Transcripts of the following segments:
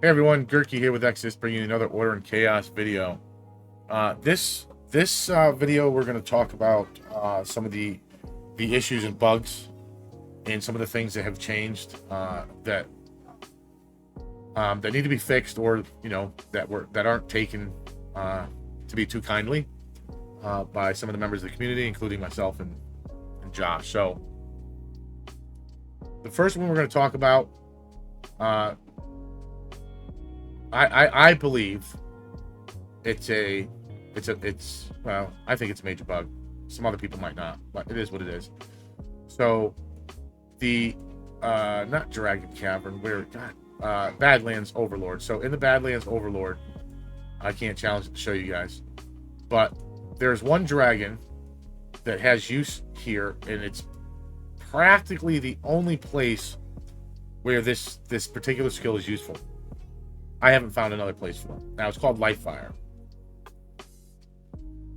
Hey everyone, Gurky here with Exodus, bringing you another Order and Chaos video. This video, we're going to talk about some of the issues and bugs, and some of the things that have changed that need to be fixed, or that aren't taken to be too kindly by some of the members of the community, including myself and Josh. So the first one we're going to talk about. I believe well, I think it's a major bug. Some other people might not, but it is what it is. So the not Dragon Cavern, Badlands Overlord. So in the Badlands Overlord, I can't challenge it to show you guys, but there's one dragon that has use here, and it's practically the only place where this particular skill is useful. I haven't found another place for it. Now, it's called Life Fire.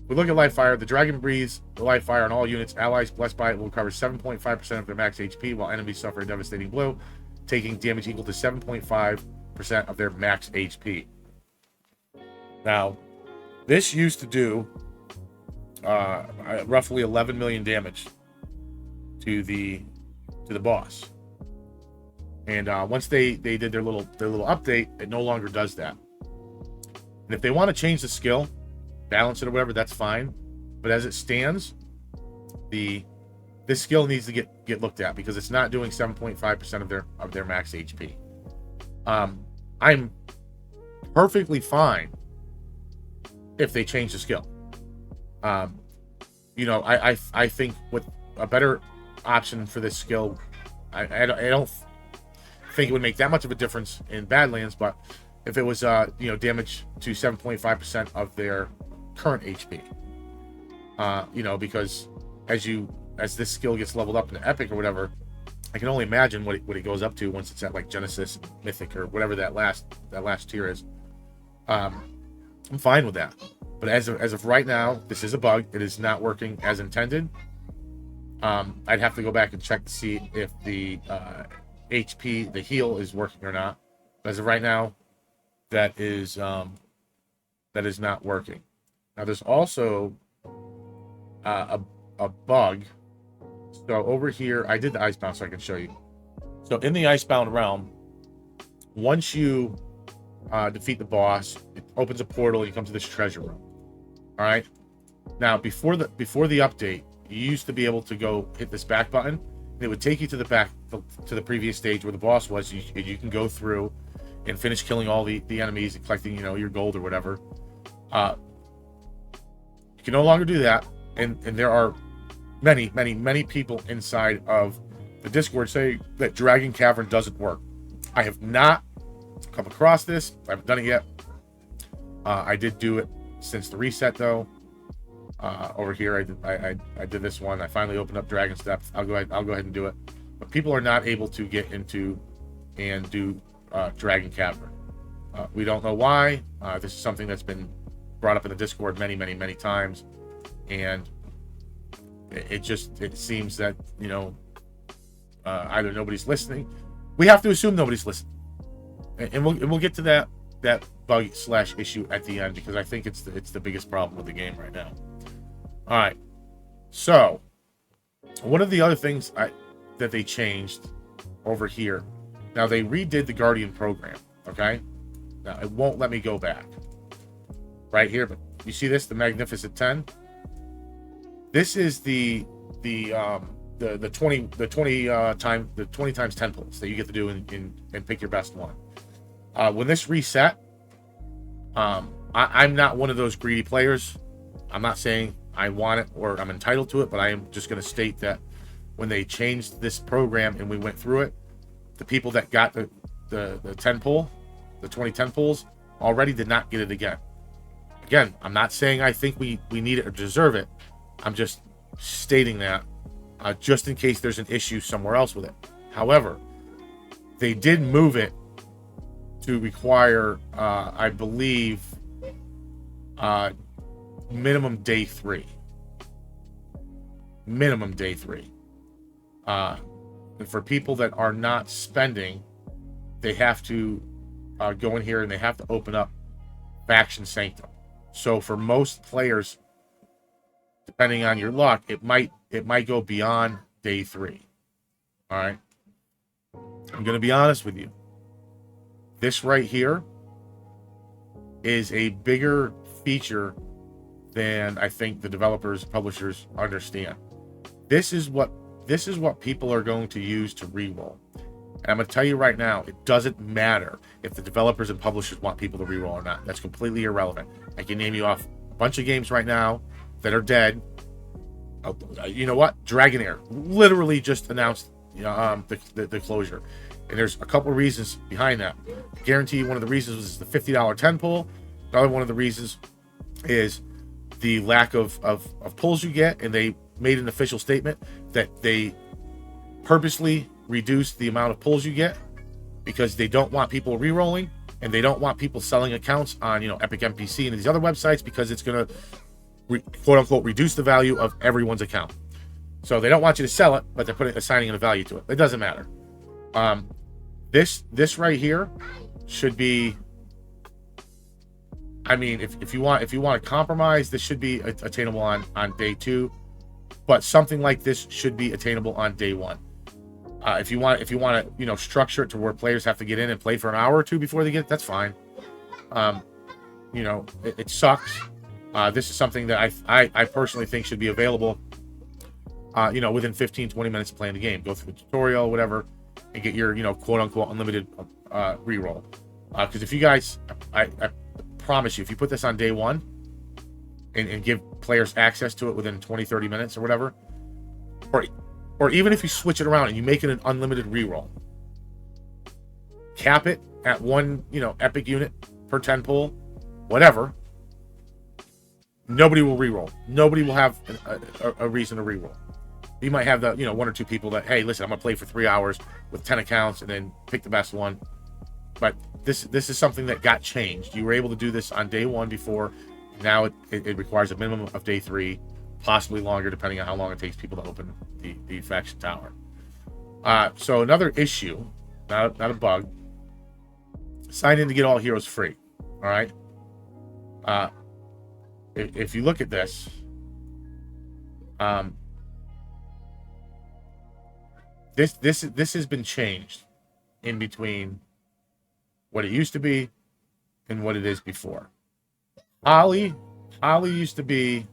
We look at Life Fire. The dragon breathes the Life Fire on all units. Allies blessed by it will recover 7.5% of their max HP, while enemies suffer a devastating blow, taking damage equal to 7.5% of their max HP. Now, this used to do roughly 11 million damage to the boss. And once they did their little update, it no longer does that. And if they want to change the skill, balance it or whatever, that's fine. But as it stands, this skill needs to get looked at, because it's not doing 7.5% of their max HP. I'm perfectly fine if they change the skill. I think with a better option for this skill, I don't think it would make that much of a difference in Badlands, but if it was damage to 7.5% of their current HP, because as this skill gets leveled up into Epic or whatever, I can only imagine what it goes up to once it's at like Genesis, Mythic, or whatever that last tier is. I'm fine with that, but as of right now, this is a bug. It is not working as intended. I'd have to go back and check to see if the HP, the heal, is working or not. But as of right now, that is not working. Now, there's also a bug. So over here, I did the Icebound so I can show you. So in the Icebound realm, once you defeat the boss, it opens a portal and you come to this treasure room. All right. Now, before the update, you used to be able to go hit this back button, and it would take you to the previous stage where the boss was. You can go through and finish killing all the enemies and collecting your gold or whatever. You can no longer do that, and there are many people inside of the Discord say that Dragon Cavern doesn't work. I have not come across this. I haven't done it yet. I did do it since the reset, though. Over here, I did this one. I finally opened up Dragon Steps. I'll go ahead and do it. But people are not able to get into and do Dragon Cavern. We don't know why. This is something that's been brought up in the Discord many times, and it seems that either nobody's listening. We have to assume nobody's listening, and we'll get to that bug / issue at the end, because I think it's the biggest problem with the game right now. All right, so one of the other things that they changed over here. Now, they redid the Guardian program. Okay, now it won't let me go back right here, but you see this, the Magnificent 10. This is the 20 times 10 pulls that you get to do and pick your best one. When this reset, I'm not one of those greedy players. I'm not saying I want it or I'm entitled to it, but I am just going to state that when they changed this program and we went through it, the people that got the 10 pull, the 20 10 pulls, already did not get it again. Again, I'm not saying I think we need it or deserve it. I'm just stating that just in case there's an issue somewhere else with it. However, they did move it to require, I believe, minimum day 3. Minimum day 3. And for people that are not spending, they have to go in here and they have to open up Faction Sanctum. So for most players, depending on your luck, it might go beyond day 3. All right. I'm going to be honest with you. This right here is a bigger feature than I think the developers, publishers understand. This is what people are going to use to reroll. And I'm going to tell you right now, it doesn't matter if the developers and publishers want people to reroll or not. That's completely irrelevant. I can name you off a bunch of games right now that are dead. You know what? Dragonair literally just announced the closure. And there's a couple of reasons behind that. I guarantee you one of the reasons was the $50 10 pull. Another one of the reasons is the lack of pulls you get, and they made an official statement that they purposely reduced the amount of pulls you get because they don't want people re-rolling, and they don't want people selling accounts on Epic NPC and these other websites because it's going to quote unquote reduce the value of everyone's account. So they don't want you to sell it, but they're assigning a value to it. It doesn't matter. This right here should be, I mean, if you want to compromise, this should be attainable on day 2, but something like this should be attainable on day 1. If you want to structure it to where players have to get in and play for an hour or 2 before they get it, that's fine. It sucks. This is something that I personally think should be available within 15-20 minutes of playing the game. Go through the tutorial, whatever, and get your quote unquote unlimited reroll. Because if you guys, I promise you, if you put this on day 1 and give players access to it within 20-30 minutes or whatever, or even if you switch it around and you make it an unlimited reroll, cap it at 1 epic unit per 10 pull, whatever, nobody will reroll. Nobody will have a reason to reroll. You might have the 1 or 2 people that, hey, listen, I'm gonna play for 3 hours with 10 accounts and then pick the best one. But this is something that got changed. You were able to do this on day 1 before. Now it requires a minimum of day 3, possibly longer, depending on how long it takes people to open the faction tower. So another issue, not a bug. Sign in to get all heroes free. All right. If you look at this, this has been changed in between what it used to be and what it is before. Holly used to be,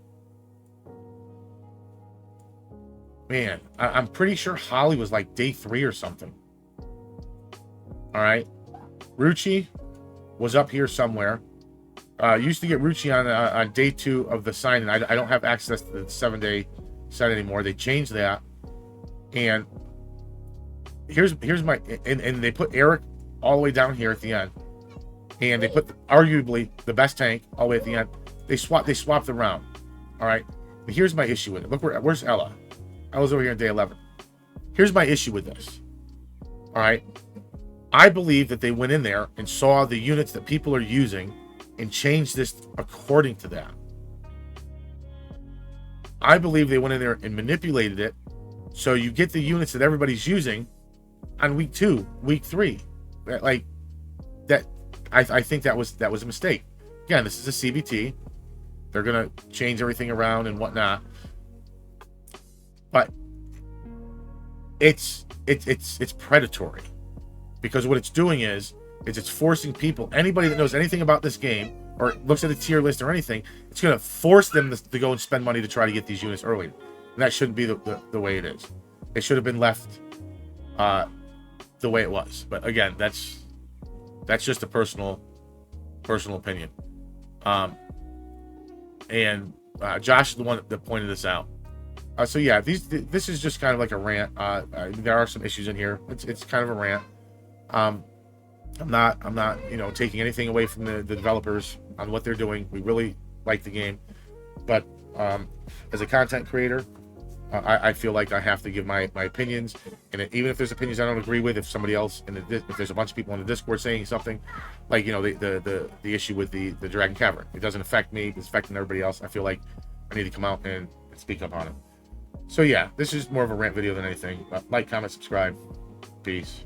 man, I'm pretty sure Holly was like day 3 or something. All right. Ruchi was up here somewhere. Used to get Ruchi on day 2 of the sign-in. I don't have access to the 7-day set anymore. They changed that. And here's my, and they put Eric all the way down here at the end. And they put arguably the best tank all the way at the end. They swapped around. All right. But here's my issue with it. Look, where's Ella? Ella's over here on day 11. Here's my issue with this. All right. I believe that they went in there and saw the units that people are using and changed this according to that. I believe they went in there and manipulated it so you get the units that everybody's using on week 2, week 3. Like that, I think that was a mistake. Again, this is a CBT. They're gonna change everything around and whatnot, but it's predatory, because what it's doing is it's forcing people, anybody that knows anything about this game or looks at a tier list or anything, it's gonna force them to go and spend money to try to get these units early, and that shouldn't be the way it is. It should have been left the way it was. But again, that's just a personal opinion. And Josh is the one that pointed this out. So yeah, this is just kind of like a rant. There are some issues in here. It's kind of a rant. I'm not taking anything away from the developers on what they're doing. We really like the game, but as a content creator, I feel like I have to give my opinions, and even if there's opinions I don't agree with, if somebody else if there's a bunch of people on the Discord saying something, like the issue with the Dragon Cavern, it doesn't affect me, it's affecting everybody else. I feel like I need to come out and speak up on it. So yeah, this is more of a rant video than anything. Like, comment, subscribe. Peace.